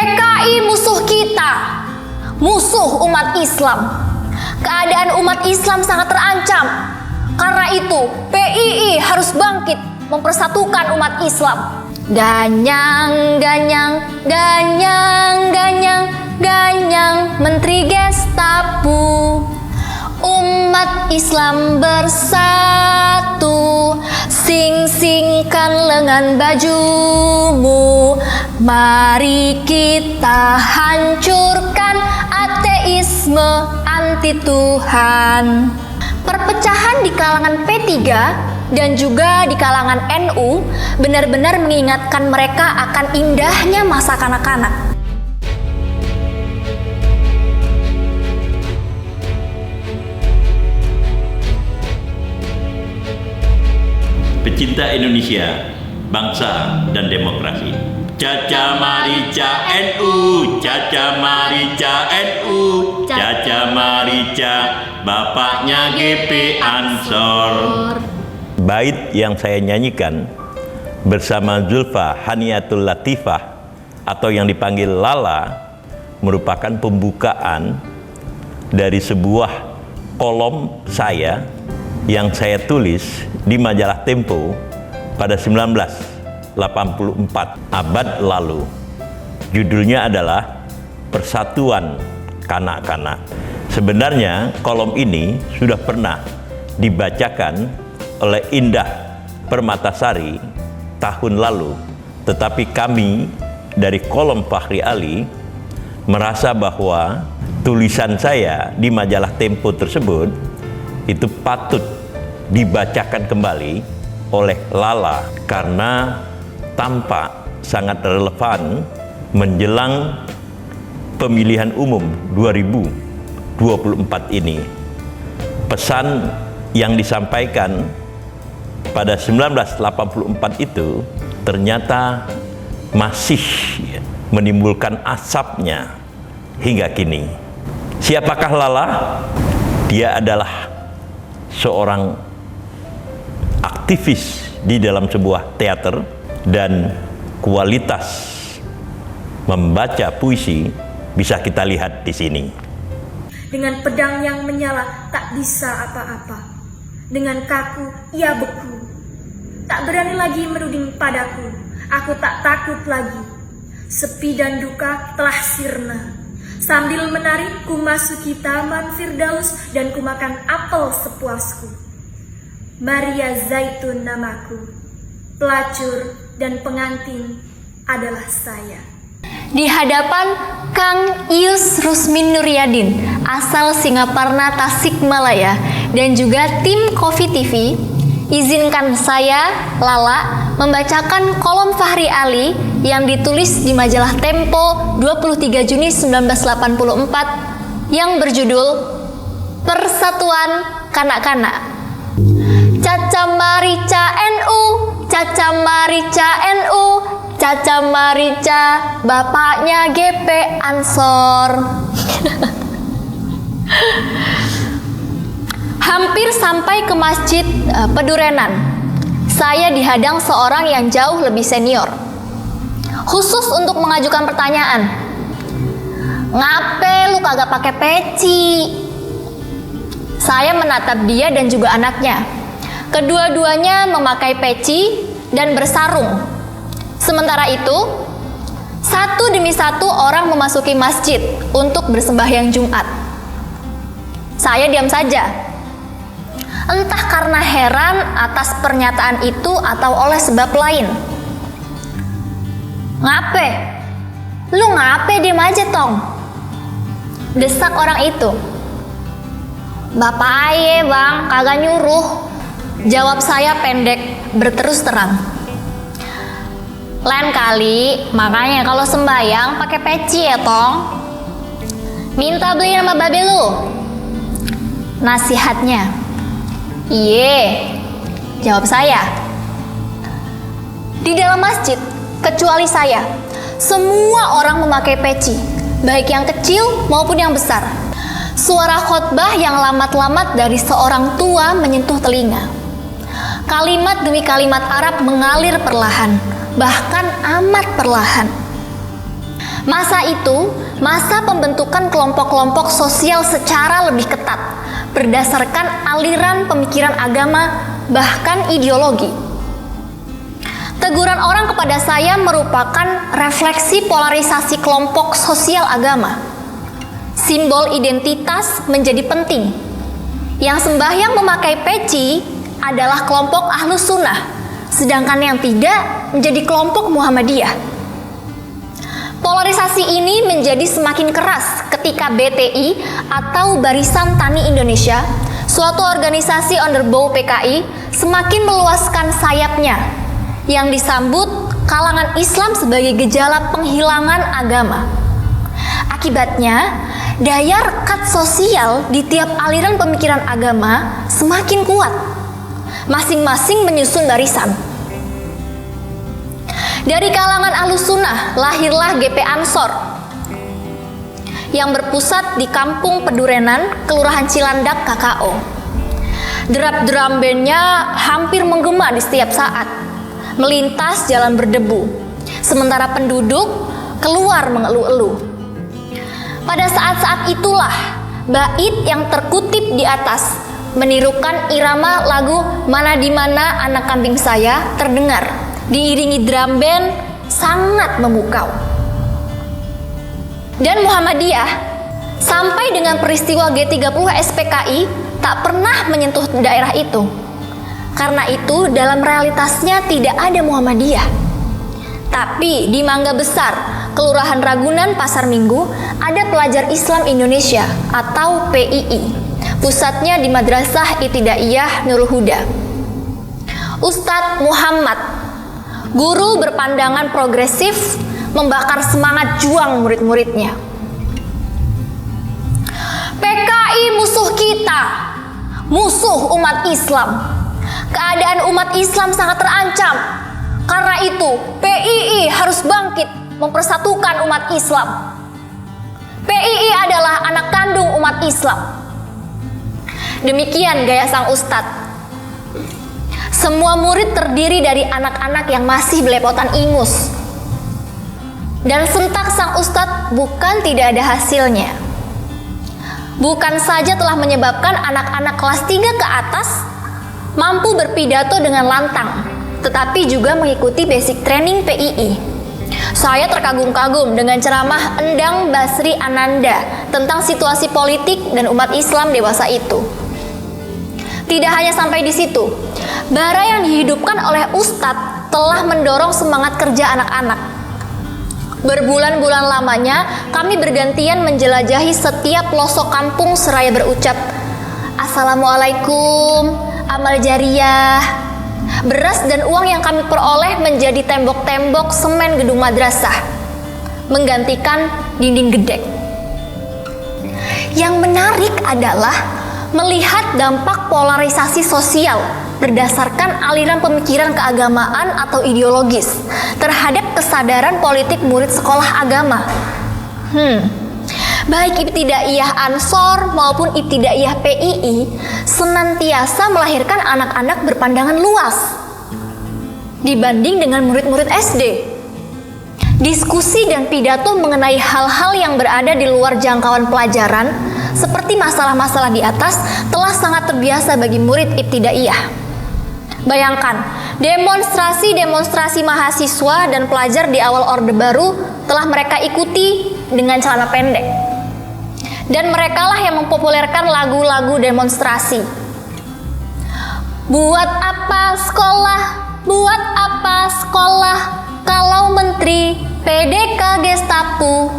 PKI musuh kita, musuh umat Islam. Keadaan umat Islam sangat terancam. Karena itu, PII harus bangkit mempersatukan umat Islam. Ganyang, ganyang, ganyang, ganyang, ganyang, Menteri Gestapu. Umat Islam bersatu, sing-singkan lengan bajumu. Mari kita hancurkan ateisme anti Tuhan. Perpecahan di kalangan P3 dan juga di kalangan NU benar-benar mengingatkan mereka akan indahnya masa kanak-kanak. Pecinta Indonesia, bangsa dan demokrasi. Caca Marica NU, Caca Marica NU, Caca Marica, bapaknya GP Ansor. Bait yang saya nyanyikan bersama Zulfa Haniatul Latifah atau yang dipanggil Lala merupakan pembukaan dari sebuah kolom saya yang saya tulis di majalah Tempo pada 1984 abad lalu. Judulnya adalah Persatuan Kanak-kanak. Sebenarnya kolom ini sudah pernah dibacakan oleh Indah Permatasari tahun lalu, tetapi kami dari kolom Fahri Ali merasa bahwa tulisan saya di majalah Tempo tersebut itu patut dibacakan kembali oleh Lala karena tampak sangat relevan menjelang pemilihan umum 2024 ini. Pesan yang disampaikan pada 1984 itu ternyata masih menimbulkan asapnya hingga kini. Siapakah Lala? Dia adalah seorang aktivis di dalam sebuah teater dan kualitas membaca puisi bisa kita lihat di sini. Dengan pedang yang menyala tak bisa apa-apa. Dengan kaku ia beku. Tak berani lagi menuding padaku. Aku tak takut lagi. Sepi dan duka telah sirna. Sambil menari ku masuki taman Firdaus dan ku makan apel sepuasku. Maria Zaitun namaku. Pelacur dan pengantin adalah saya. Di hadapan Kang Ius Rusmin Nuryadin, asal Singaparna Tasikmalaya, dan juga tim Coffee TV, izinkan saya, Lala, membacakan kolom Fahri Ali yang ditulis di majalah Tempo 23 Juni 1984 yang berjudul Persatuan Kanak-kanak. Caca Marica NU, Caca Marica NU, Caca Marica, bapaknya GP Ansor. Hampir sampai ke Masjid Pedurenan, saya dihadang seorang yang jauh lebih senior, khusus untuk mengajukan pertanyaan. Ngape lu kagak pakai peci? Saya menatap dia dan juga anaknya. Kedua-duanya memakai peci dan bersarung. Sementara itu, satu demi satu orang memasuki masjid untuk bersembahyang Jumat. Saya diam saja. Entah karena heran atas pernyataan itu atau oleh sebab lain. Ngape? Lu ngape, diem aja tong? Desak orang itu. Bapak aye bang, kagak nyuruh. Jawab saya pendek, berterus terang. Lain kali, makanya kalau sembayang pakai peci ya tong. Minta beli nama babe lu. Nasihatnya. Iye, jawab saya. Di dalam masjid, kecuali saya, semua orang memakai peci, baik yang kecil maupun yang besar. Suara khotbah yang lamat-lamat dari seorang tua menyentuh telinga. Kalimat demi kalimat Arab mengalir perlahan, bahkan amat perlahan. Masa itu, masa pembentukan kelompok-kelompok sosial secara lebih ketat, berdasarkan aliran pemikiran agama, bahkan ideologi. Teguran orang kepada saya merupakan refleksi polarisasi kelompok sosial agama. Simbol identitas menjadi penting. Yang sembahyang memakai peci adalah kelompok Ahlus Sunnah, sedangkan yang tidak menjadi kelompok Muhammadiyah. Polarisasi ini menjadi semakin keras ketika BTI atau Barisan Tani Indonesia, suatu organisasi underbow PKI, semakin meluaskan sayapnya yang disambut kalangan Islam sebagai gejala penghilangan agama. Akibatnya, daya rekat sosial di tiap aliran pemikiran agama semakin kuat, masing-masing menyusun barisan. Dari kalangan Ahlus Sunnah lahirlah GP Ansor yang berpusat di Kampung Pedurenan, Kelurahan Cilandak, KKO. Derap drum bandnya hampir menggema di setiap saat, melintas jalan berdebu, sementara penduduk keluar mengeluh-eluh. Pada saat-saat itulah bait yang terkutip di atas menirukan irama lagu Mana di Mana Anak Kambing Saya terdengar, diiringi drum band sangat memukau. Dan Muhammadiyah sampai dengan peristiwa G30 SPKI tak pernah menyentuh daerah itu. Karena itu dalam realitasnya tidak ada Muhammadiyah. Tapi di Mangga Besar, Kelurahan Ragunan, Pasar Minggu, ada Pelajar Islam Indonesia atau PII. Pusatnya di Madrasah Ibtidaiyah Nurul Huda. Ustadz Muhammad, guru berpandangan progresif, membakar semangat juang murid-muridnya. PKI musuh kita, musuh umat Islam. Keadaan umat Islam sangat terancam. Karena itu, PII harus bangkit mempersatukan umat Islam. PII adalah anak kandung umat Islam. Demikian gaya sang ustadz. Semua murid terdiri dari anak-anak yang masih belepotan ingus. Dan sentak sang ustadz bukan tidak ada hasilnya. Bukan saja telah menyebabkan anak-anak kelas 3 ke atas mampu berpidato dengan lantang, tetapi juga mengikuti basic training PII. Saya terkagum-kagum dengan ceramah Endang Basri Ananda tentang situasi politik dan umat Islam dewasa itu. Tidak hanya sampai di situ, bara yang dihidupkan oleh Ustadz telah mendorong semangat kerja anak-anak. Berbulan-bulan lamanya kami bergantian menjelajahi setiap pelosok kampung seraya berucap, Assalamualaikum, amal jariah. Beras dan uang yang kami peroleh menjadi tembok-tembok semen gedung madrasah, menggantikan dinding gedek. Yang menarik adalah melihat dampak polarisasi sosial berdasarkan aliran pemikiran keagamaan atau ideologis terhadap kesadaran politik murid sekolah agama. Baik Ibtidaiyah Ansor maupun Ibtidaiyah PII senantiasa melahirkan anak-anak berpandangan luas dibanding dengan murid-murid SD. Diskusi dan pidato mengenai hal-hal yang berada di luar jangkauan pelajaran seperti masalah-masalah di atas telah sangat terbiasa bagi murid Ibtidaiyah. Bayangkan, demonstrasi-demonstrasi mahasiswa dan pelajar di awal Orde Baru telah mereka ikuti dengan celana pendek. Dan merekalah yang mempopulerkan lagu-lagu demonstrasi. Buat apa sekolah? Buat apa sekolah? Kalau menteri PDK Gestapu.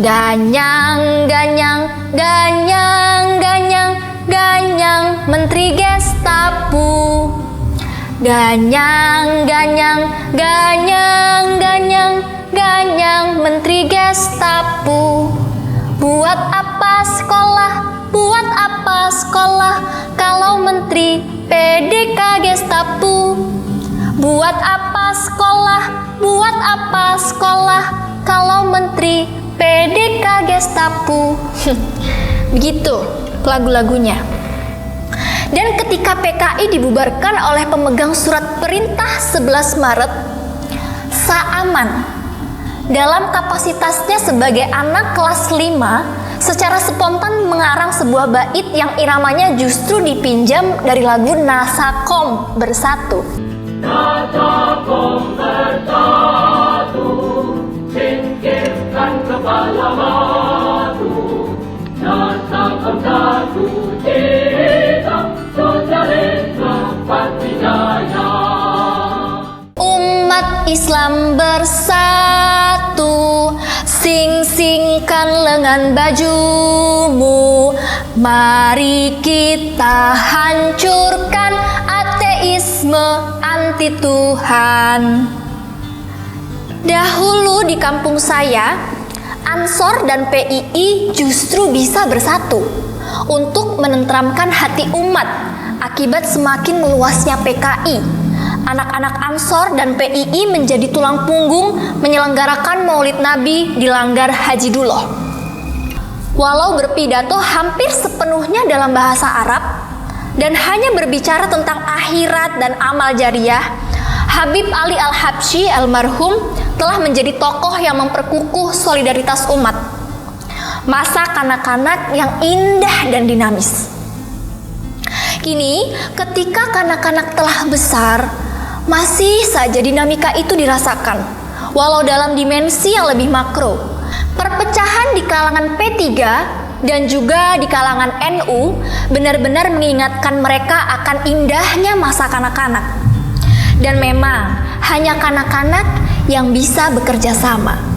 Ganyang, ganyang, ganyang, ganyang, ganyang, menteri Gestapu. Ganyang, ganyang, ganyang, ganyang, ganyang, menteri Gestapu. Buat apa sekolah? Buat apa sekolah? Kalau menteri PDK Gestapu. Buat apa sekolah? Buat apa sekolah? Kalau menteri PDK Gestapu. Begitu lagu-lagunya. Dan ketika PKI dibubarkan oleh pemegang surat perintah 11 Maret, Saaman dalam kapasitasnya sebagai anak kelas 5 secara spontan mengarang sebuah bait yang iramanya justru dipinjam dari lagu Nasakom Bersatu. Nasakom bersatu, singkirkan kepala batu. Nasakom satu, hitam sosialisme pasti jaya. Umat Islam bersatu, sing-singkan lengan bajumu. Mari kita hancurkan ateisme anti Tuhan. Dahulu di kampung saya, Ansor dan PII justru bisa bersatu untuk menenteramkan hati umat akibat semakin meluasnya PKI. Anak-anak Ansor dan PII menjadi tulang punggung menyelenggarakan Maulid Nabi di Langgar Haji Duloh. Walau berpidato hampir sepenuhnya dalam bahasa Arab dan hanya berbicara tentang akhirat dan amal jariah, Habib Ali Al-Habsyi almarhum telah menjadi tokoh yang memperkukuh solidaritas umat. Masa kanak-kanak yang indah dan dinamis. Kini, ketika kanak-kanak telah besar, masih saja dinamika itu dirasakan, walau dalam dimensi yang lebih makro. Perpecahan di kalangan P3 dan juga di kalangan NU benar-benar mengingatkan mereka akan indahnya masa kanak-kanak. Dan memang hanya kanak-kanak yang bisa bekerja sama.